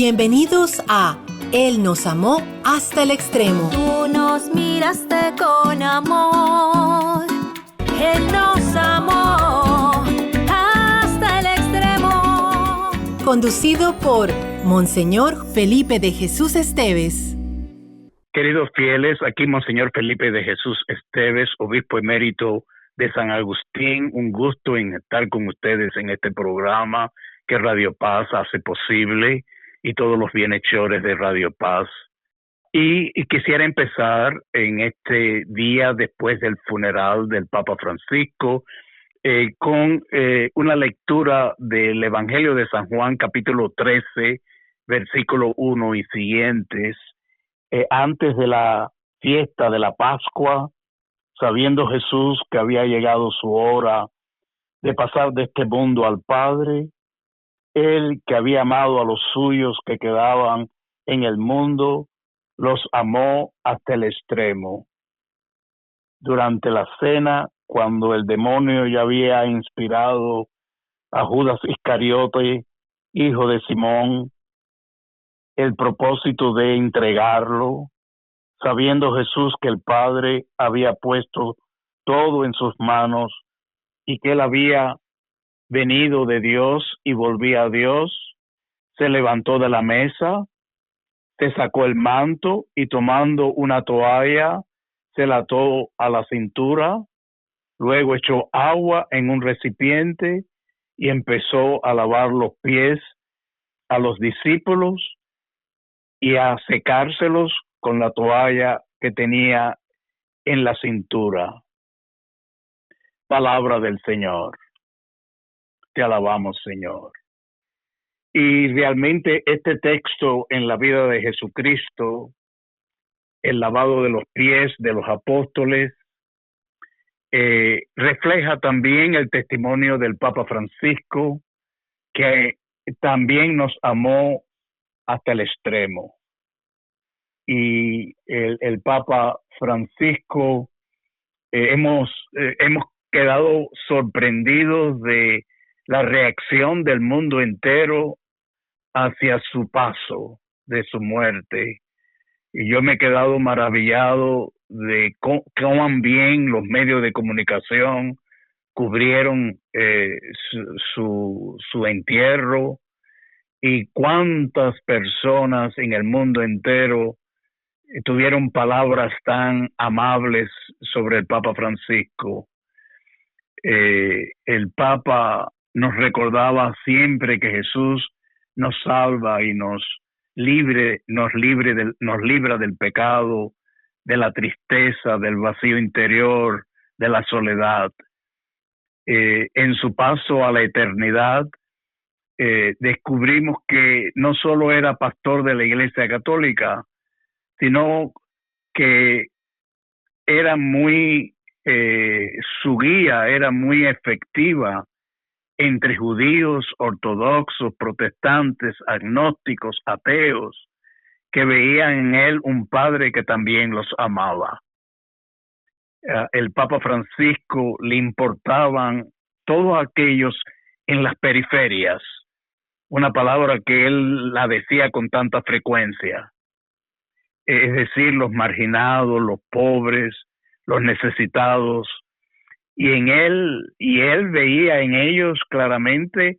Bienvenidos a Él nos amó hasta el extremo. Tú nos miraste con amor. Él nos amó hasta el extremo. Conducido por Monseñor Felipe de Jesús Esteves. Queridos fieles, aquí Monseñor Felipe de Jesús Esteves, obispo emérito de San Agustín. Un gusto en estar con ustedes en este programa que Radio Paz hace posible y todos los bienhechores de Radio Paz. Y quisiera empezar en este día después del funeral del Papa Francisco con una lectura del Evangelio de San Juan, capítulo 13, versículo 1 y siguientes. Antes de la fiesta de la Pascua, sabiendo Jesús que había llegado su hora de pasar de este mundo al Padre, Él que había amado a los suyos que quedaban en el mundo, los amó hasta el extremo. Durante la cena, cuando el demonio ya había inspirado a Judas Iscariote, hijo de Simón, el propósito de entregarlo, sabiendo Jesús que el Padre había puesto todo en sus manos y que Él había venido de Dios y volvía a Dios, se levantó de la mesa, se sacó el manto y tomando una toalla, se la ató a la cintura, luego echó agua en un recipiente y empezó a lavar los pies a los discípulos y a secárselos con la toalla que tenía en la cintura. Palabra del Señor. Te alabamos, Señor. Y realmente este texto en la vida de Jesucristo, el lavado de los pies de los apóstoles, refleja también el testimonio del Papa Francisco, que también nos amó hasta el extremo. Y el Papa Francisco, hemos quedado sorprendidos de la reacción del mundo entero hacia su paso, de su muerte. Y yo me he quedado maravillado de cuán bien los medios de comunicación cubrieron su entierro y cuántas personas en el mundo entero tuvieron palabras tan amables sobre el Papa Francisco. El Papa nos recordaba siempre que Jesús nos salva y nos libra del pecado, de la tristeza, del vacío interior, de la soledad. En su paso a la eternidad, descubrimos que no solo era pastor de la Iglesia Católica, sino que era su guía era muy efectiva entre judíos, ortodoxos, protestantes, agnósticos, ateos, que veían en él un padre que también los amaba. El Papa Francisco le importaban todos aquellos en las periferias, una palabra que él la decía con tanta frecuencia, es decir, los marginados, los pobres, los necesitados, y él veía en ellos claramente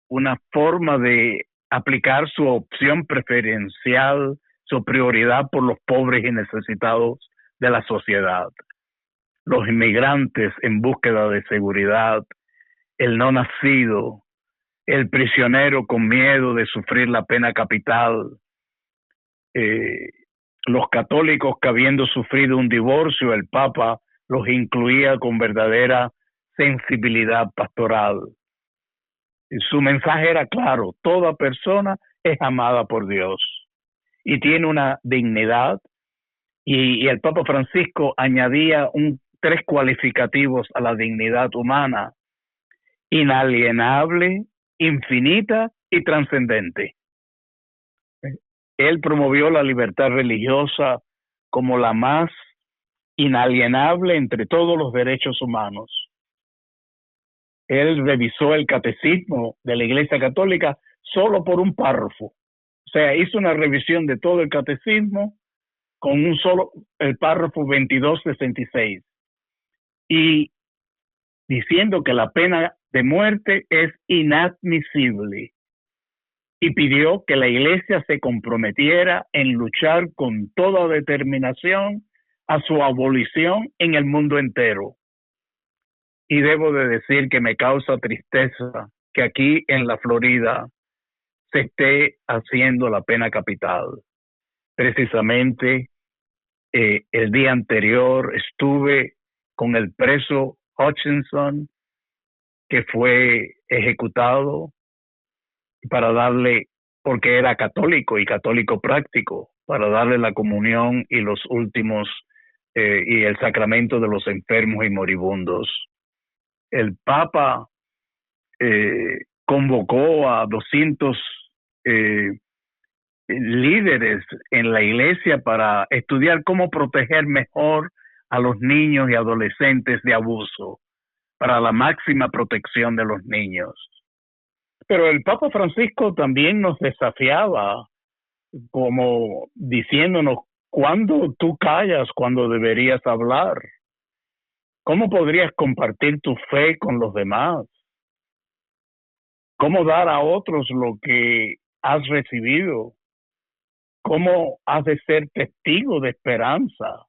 una forma de aplicar su opción preferencial, su prioridad por los pobres y necesitados de la sociedad. Los inmigrantes en búsqueda de seguridad, el no nacido, el prisionero con miedo de sufrir la pena capital, los católicos que habiendo sufrido un divorcio, el Papa los incluía con verdadera sensibilidad pastoral. Su mensaje era claro: toda persona es amada por Dios y tiene una dignidad, y el Papa Francisco añadía tres cualificativos a la dignidad humana: inalienable, infinita y trascendente. Él promovió la libertad religiosa como la más inalienable entre todos los derechos humanos. Él revisó el catecismo de la Iglesia Católica solo por un párrafo. O sea, hizo una revisión de todo el catecismo con un solo, el párrafo 2266. Y diciendo que la pena de muerte es inadmisible. Y pidió que la Iglesia se comprometiera en luchar con toda determinación a su abolición en el mundo entero. Y debo de decir que me causa tristeza que aquí en la Florida se esté haciendo la pena capital. Precisamente el día anterior estuve con el preso Hutchinson, que fue ejecutado para darle, porque era católico y católico práctico, para darle la comunión y los últimos y el sacramento de los enfermos y moribundos. El Papa convocó a 200 líderes en la iglesia para estudiar cómo proteger mejor a los niños y adolescentes de abuso, para la máxima protección de los niños. Pero el Papa Francisco también nos desafiaba, como diciéndonos, ¿cuándo tú callas cuando deberías hablar? ¿Cómo podrías compartir tu fe con los demás? ¿Cómo dar a otros lo que has recibido? ¿Cómo has de ser testigo de esperanza?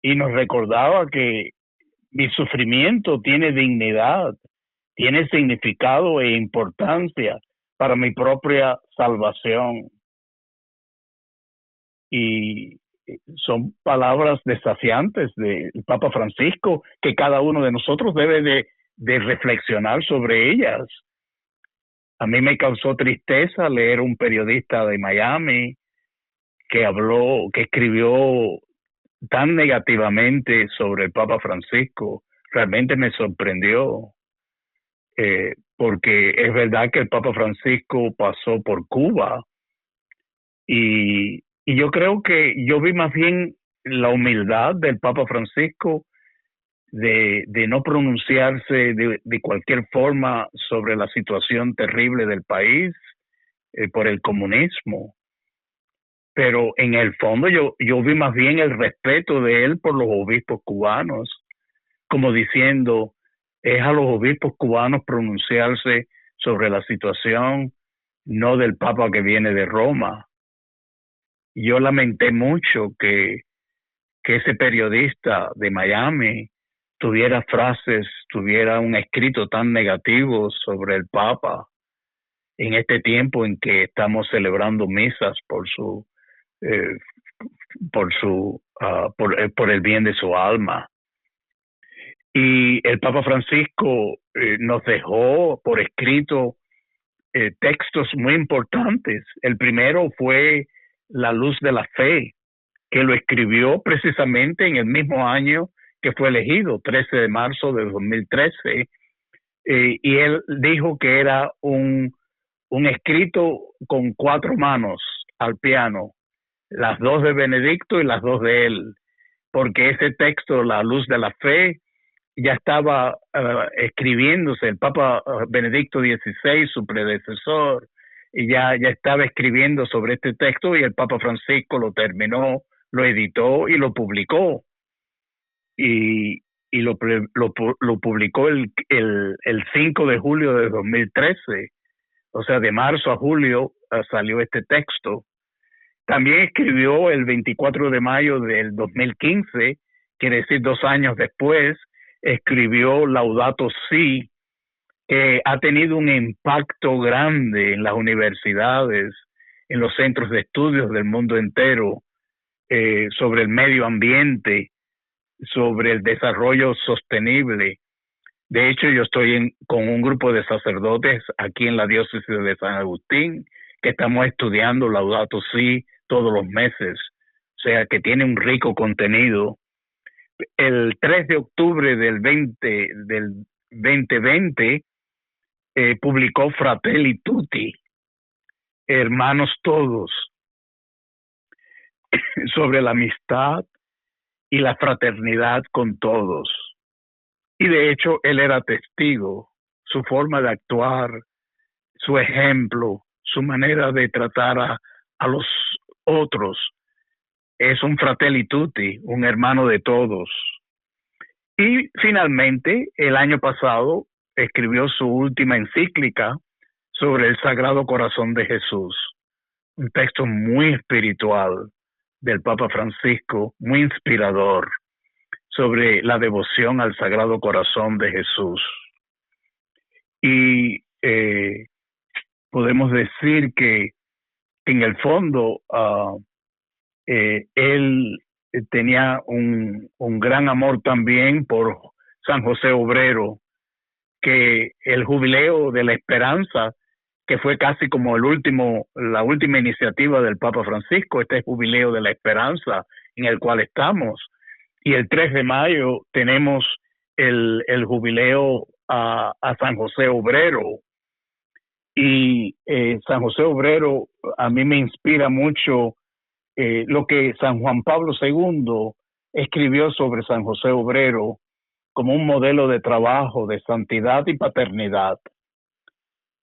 Y nos recordaba que mi sufrimiento tiene dignidad, tiene significado e importancia para mi propia salvación. Y son palabras desafiantes del Papa Francisco que cada uno de nosotros debe de reflexionar sobre ellas. A mí me causó tristeza leer un periodista de Miami que escribió tan negativamente sobre el Papa Francisco. Realmente me sorprendió, porque es verdad que el Papa Francisco pasó por Cuba y yo creo que yo vi más bien la humildad del Papa Francisco de no pronunciarse de cualquier forma sobre la situación terrible del país por el comunismo. Pero en el fondo yo vi más bien el respeto de él por los obispos cubanos, como diciendo, es a los obispos cubanos pronunciarse sobre la situación, no del Papa que viene de Roma. Yo lamenté mucho que ese periodista de Miami tuviera un escrito tan negativo sobre el Papa en este tiempo en que estamos celebrando misas por el bien de su alma. Y el Papa Francisco nos dejó por escrito textos muy importantes. El primero fue La Luz de la Fe, que lo escribió precisamente en el mismo año que fue elegido, 13 de marzo de 2013, y él dijo que era un escrito con 4 manos al piano, las 2 de Benedicto y las 2 de él, porque ese texto, La Luz de la Fe, ya estaba escribiéndose. El Papa Benedicto XVI, su predecesor, y ya estaba escribiendo sobre este texto, y el Papa Francisco lo terminó, lo editó y lo publicó. Y lo publicó el 5 de julio de 2013. O sea, de marzo a julio salió este texto. También escribió el 24 de mayo del 2015, quiere decir 2 años después, escribió Laudato Si, que ha tenido un impacto grande en las universidades, en los centros de estudios del mundo entero, sobre el medio ambiente, sobre el desarrollo sostenible. De hecho, yo estoy con un grupo de sacerdotes aquí en la diócesis de San Agustín, que estamos estudiando Laudato Si todos los meses, o sea que tiene un rico contenido. El 3 de octubre del 2020 publicó Fratelli Tutti, Hermanos Todos, sobre la amistad y la fraternidad con todos. Y de hecho él era testigo, su forma de actuar su ejemplo, su manera de tratar a los otros. Es un fratelli tutti, un hermano de todos. Y finalmente, el año pasado, escribió su última encíclica sobre el Sagrado Corazón de Jesús, un texto muy espiritual del Papa Francisco, muy inspirador, sobre la devoción al Sagrado Corazón de Jesús. Y podemos decir que en el fondo él tenía un gran amor también por San José Obrero, que el Jubileo de la Esperanza, que fue casi como la última iniciativa del Papa Francisco, este Jubileo de la Esperanza en el cual estamos, y el 3 de mayo tenemos el jubileo a San José Obrero. Y San José Obrero a mí me inspira mucho lo que San Juan Pablo II escribió sobre San José Obrero como un modelo de trabajo, de santidad y paternidad.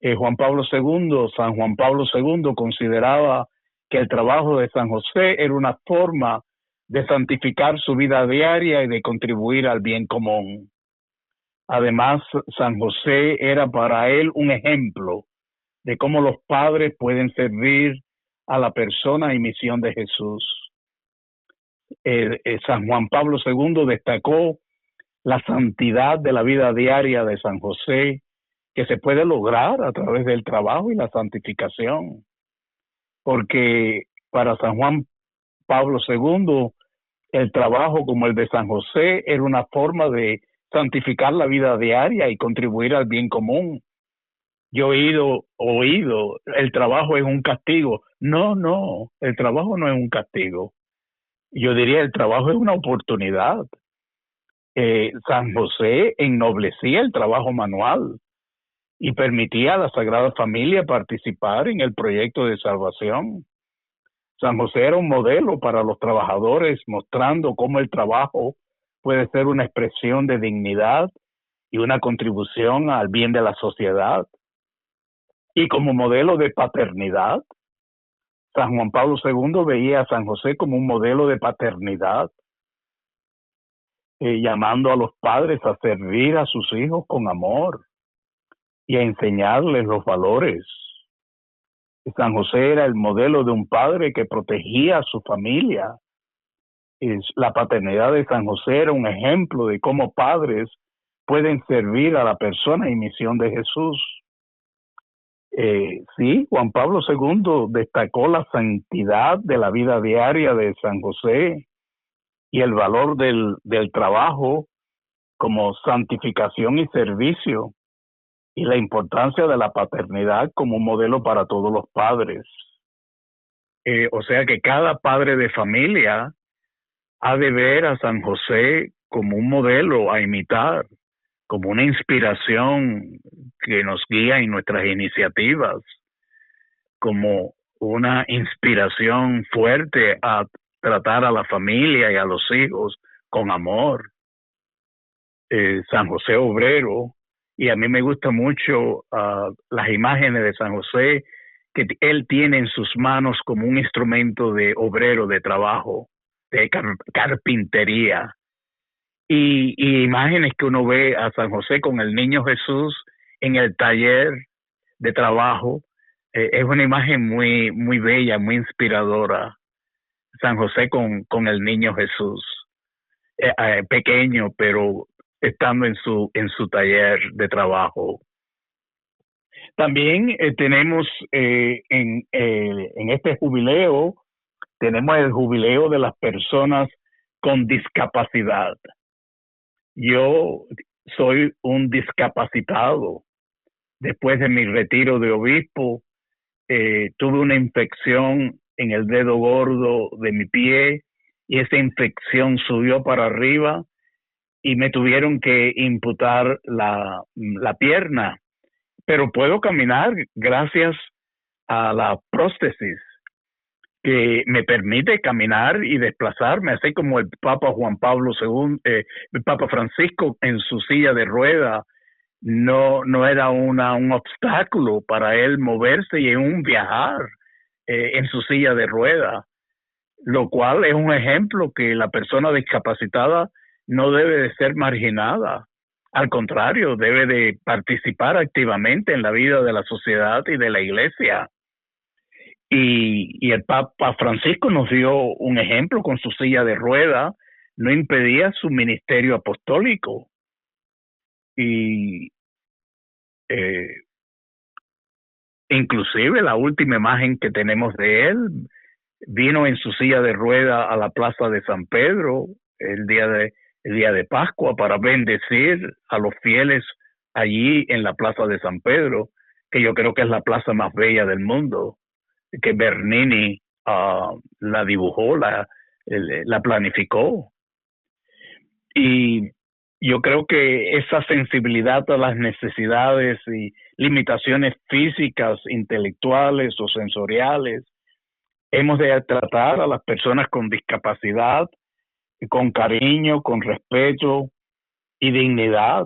San Juan Pablo II consideraba que el trabajo de San José era una forma de santificar su vida diaria y de contribuir al bien común. Además, San José era para él un ejemplo de cómo los padres pueden servir a la persona y misión de Jesús. San Juan Pablo II destacó la santidad de la vida diaria de San José, que se puede lograr a través del trabajo y la santificación. Porque para San Juan Pablo II, el trabajo como el de San José era una forma de santificar la vida diaria y contribuir al bien común. Yo he oído, el trabajo es un castigo. No, el trabajo no es un castigo. Yo diría el trabajo es una oportunidad. San José ennoblecía el trabajo manual y permitía a la Sagrada Familia participar en el proyecto de salvación. San José era un modelo para los trabajadores, mostrando cómo el trabajo puede ser una expresión de dignidad y una contribución al bien de la sociedad. Y como modelo de paternidad, San Juan Pablo II veía a San José como un modelo de paternidad, llamando a los padres a servir a sus hijos con amor y a enseñarles los valores. San José era el modelo de un padre que protegía a su familia. La paternidad de San José era un ejemplo de cómo padres pueden servir a la persona y misión de Jesús. Sí, Juan Pablo II destacó la santidad de la vida diaria de San José y el valor del trabajo como santificación y servicio, y la importancia de la paternidad como un modelo para todos los padres. O sea que cada padre de familia ha de ver a San José como un modelo a imitar, como una inspiración que nos guía en nuestras iniciativas, como una inspiración fuerte a tratar a la familia y a los hijos con amor. San José Obrero, y a mí me gusta mucho las imágenes de San José que él tiene en sus manos como un instrumento de obrero, de trabajo, de carpintería. Y imágenes que uno ve a San José con el niño Jesús en el taller de trabajo, es una imagen muy, muy bella, muy inspiradora. San José con el niño Jesús, pequeño, pero estando en su taller de trabajo. También tenemos en este jubileo, tenemos el jubileo de las personas con discapacidad. Yo soy un discapacitado. Después de mi retiro de obispo, tuve una infección en el dedo gordo de mi pie y esa infección subió para arriba y me tuvieron que imputar la pierna, pero puedo caminar gracias a la prótesis que me permite caminar y desplazarme, así como el Papa Juan Pablo II, el Papa Francisco en su silla de rueda no era un obstáculo para él moverse y en un viajar en su silla de rueda, lo cual es un ejemplo que la persona discapacitada no debe de ser marginada. Al contrario, debe de participar activamente en la vida de la sociedad y de la iglesia. Y el Papa Francisco nos dio un ejemplo con su silla de rueda, no impedía su ministerio apostólico. Y inclusive la última imagen que tenemos de él, vino en su silla de rueda a la plaza de San Pedro el día de Pascua para bendecir a los fieles allí en la plaza de San Pedro, que yo creo que es la plaza más bella del mundo, que Bernini la dibujó, la planificó. Y yo creo que esa sensibilidad a las necesidades y limitaciones físicas, intelectuales o sensoriales, hemos de tratar a las personas con discapacidad con cariño, con respeto y dignidad.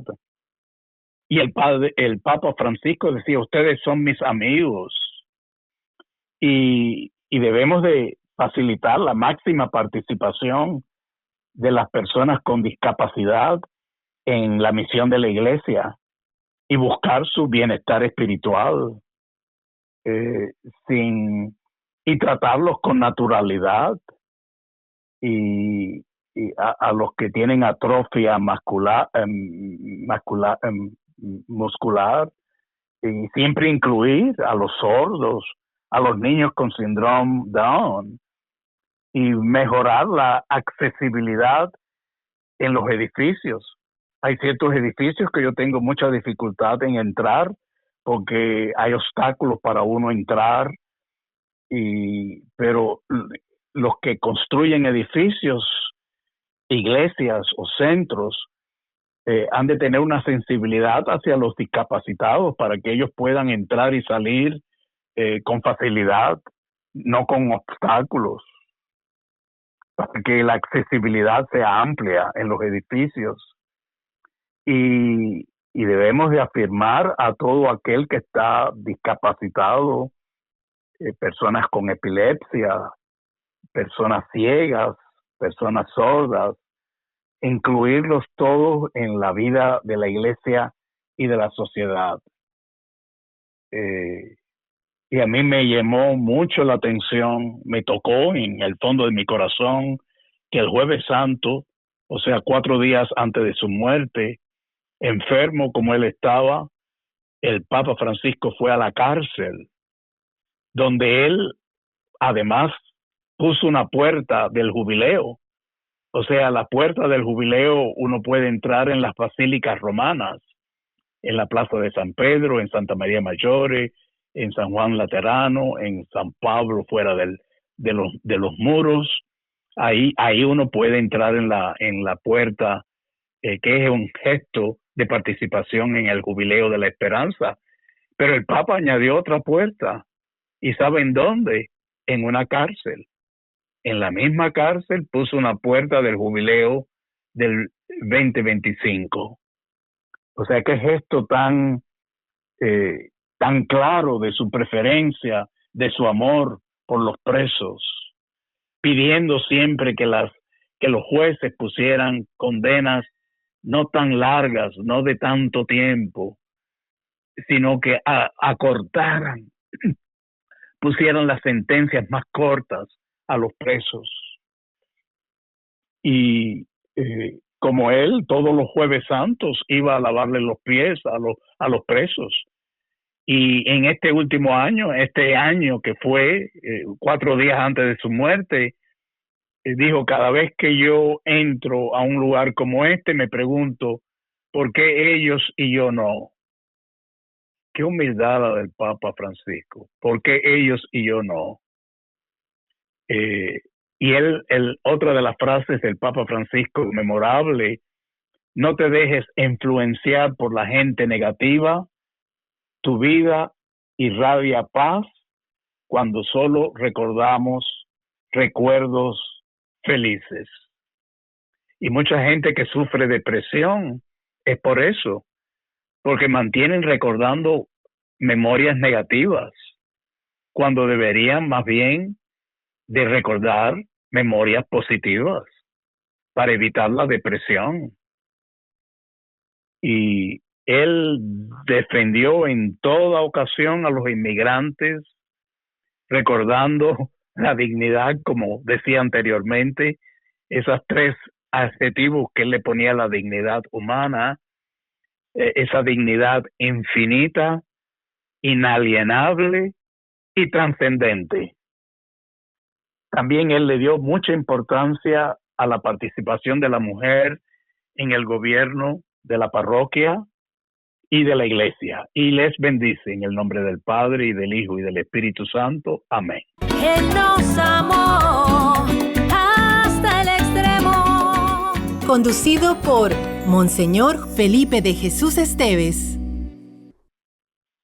Y el Papa Francisco decía, ustedes son mis amigos, y debemos de facilitar la máxima participación de las personas con discapacidad en la misión de la iglesia y buscar su bienestar espiritual y tratarlos con naturalidad, y a los que tienen atrofia muscular, y siempre incluir a los sordos, a los niños con síndrome Down, y mejorar la accesibilidad en los edificios. Hay ciertos edificios que yo tengo mucha dificultad en entrar porque hay obstáculos para uno entrar, pero los que construyen edificios, iglesias o centros, han de tener una sensibilidad hacia los discapacitados para que ellos puedan entrar y salir con facilidad, no con obstáculos, para que la accesibilidad sea amplia en los edificios. Y debemos de afirmar a todo aquel que está discapacitado, personas con epilepsia, personas ciegas, personas sordas, incluirlos todos en la vida de la iglesia y de la sociedad. Y a mí me llamó mucho la atención, me tocó en el fondo de mi corazón que el Jueves Santo, o sea, 4 días antes de su muerte, enfermo como él estaba, el Papa Francisco fue a la cárcel, donde él además puso una puerta del jubileo. O sea, la puerta del jubileo uno puede entrar en las basílicas romanas, en la Plaza de San Pedro, en Santa María Maggiore, en San Juan Laterano, en San Pablo fuera de los muros. Ahí uno puede entrar en la puerta, que es un gesto de participación en el jubileo de la esperanza. Pero el Papa añadió otra puerta. ¿Y saben dónde? En una cárcel. En la misma cárcel puso una puerta del jubileo del 2025. O sea, qué gesto tan claro de su preferencia, de su amor por los presos, pidiendo siempre que los jueces pusieran condenas no tan largas, no de tanto tiempo, sino que acortaran, pusieran las sentencias más cortas a los presos. Y como él, todos los Jueves Santos iba a lavarle los pies a los presos. Y en este último año, este año que fue 4 días antes de su muerte, dijo, cada vez que yo entro a un lugar como este, me pregunto, ¿por qué ellos y yo no? Qué humildad la del Papa Francisco. ¿Por qué ellos y yo no? Y otra de las frases del Papa Francisco memorable, no te dejes influenciar por la gente negativa, tu vida irradia paz cuando solo recordamos recuerdos felices. Y mucha gente que sufre depresión es por eso, porque mantienen recordando memorias negativas, cuando deberían más bien de recordar memorias positivas para evitar la depresión. Y él defendió en toda ocasión a los inmigrantes, recordando la dignidad, como decía anteriormente, esos 3 adjetivos que él le ponía a la dignidad humana, esa dignidad infinita, inalienable y trascendente. También él le dio mucha importancia a la participación de la mujer en el gobierno de la parroquia y de la iglesia. Y les bendice en el nombre del Padre, y del Hijo, y del Espíritu Santo. Amén. Él nos amó hasta el extremo. Conducido por Monseñor Felipe de Jesús Esteves.